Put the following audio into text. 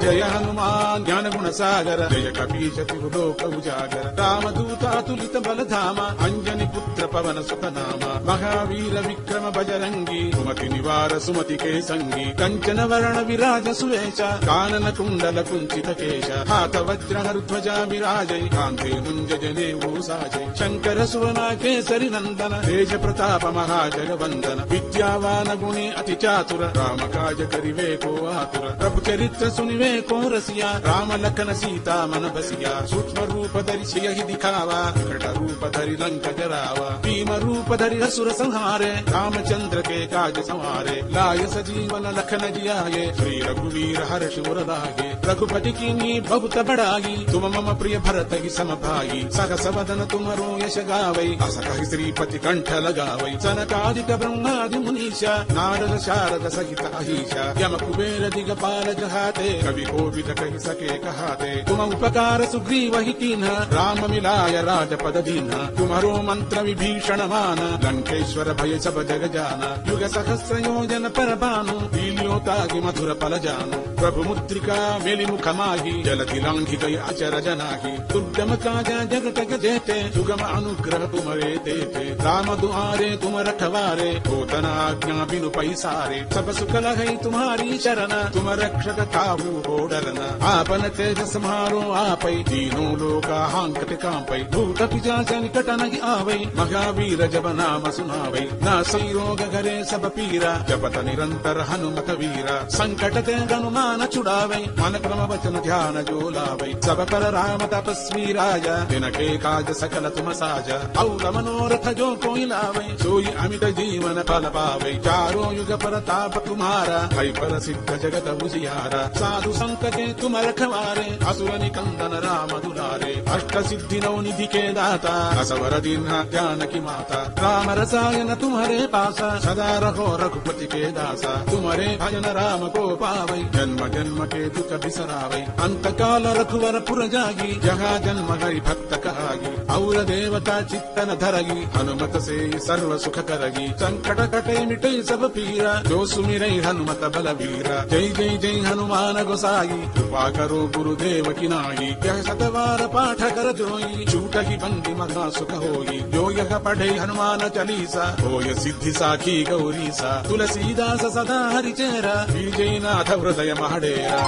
जय हनुमान ज्ञान गुण सागर जय कपीश तिहु लोक उजागर रामदूतातुलित बलधामा अंजनी पुत्र पवन सुत नामा महावीर विक्रम बजरंगी सुमति निवार सुमति के संगी कंचन वरण विराज सुवेश कानन कुंडल कुंचित केश हाथ वज्र ध्वजा विराजय कांते मुंज जनेऊ साजय शंकर सुवना केसरी नंदन तेज प्रताप महाजगवंदन विद्यावान गुणी अति चातुर राम काज करिवे को आतुर प्रभु चरित्र सुनिवे को रसिया राम लखन सीता मन बसिया सूक्ष्म रूप धरि सियहि दिखावा विकट रूप धरि लंक जरावा भीम रूप धरि असुर संहारे रामचंद्र के काज संवारे लाय सजीवन लखन जियाये श्री रघुवीर हर्ष उर लागे रघुपति कीन्ही बहुत बड़ाई तुम मम प्रिय भरत ही सम भाई सहस वदन तुमरो यश गावै अस कहि श्रीपति कंठ लगावै सनकादिक ब्रह्मादि मुनीषा नारद शारद सहित अहीशा यम कुबेर दिगपाल जहाते कवि कोविद कहि सके कहाते तुम उपकार सुग्रीव ही कीन्हा राम मिलाय राजपद दीन्हा तुम्हारो मंत्र विभीषण मान लंकेश्वर भय सब जग जाना युग सहस्र योजन पर भानु लील्योतागि मधुर फल जानु प्रभु मुद्रिका मेलि मुख माहि जलधि लांघि गय अचर जनाहि दुर्गम काज जगत जेते सुगम अनुग्रह तुमरे देते राम दुआरे तुम रखवारे होतन आज्ञा बिनु पैसारे सब सुख लहै तुम्हारी शरण तुम रक्षक काहू हो डरना आपन तेज समारो आपै तीनों लोका हांकत कांपै भूत पिशाच निकट नहीं आवै महावीर जब नाम सुनावै नासै रोग घरे सब पीरा जपत निरंतर हनुमत वीरा संकट ते हनुमान छुड़ावै मन क्रम वचन ध्यान जो लावै सब पर राम तपस्वी राजा जिनके काज सकल तुम साजा और मनोरथ जो कोई लावै सोई अमित जीवन फल पावै चारों युग परताप तुम्हारा है प्रसिद्ध जगत उजियारा साधु संत के तुम रखवारे असुर निकंदन राम दुलारे अष्ट सिद्धि नौ निधि के दाता असवर दीन्हा ज्ञान की माता राम रसायन तुम्हारे पासा सदा रहो रघुपति के दासा तुम्हारे भजन राम को पावै जन्म जन्म के दुख बिसरावै अंत काल रघुवर पुर जागी जहाँ जन्म हरि भक्त कहागी और देवता चित्तन धरगी हनुमत से सर्व सुख करगी संकट कटे मिटे सब पीरा जो सुमिरै हनुमत बलवीरा जय जय जय हनुमान गोसाई कृपा करो गुरुदेव की नाई यह सतवार पाठ कर जोई छूटहि बंदी महा सुख होई जो यह पढ़े हनुमान चालीसा होय सिद्धि साखी गौरीसा तुलसीदास सदा हरिचेरा विजयनाथ हृदय महडेरा।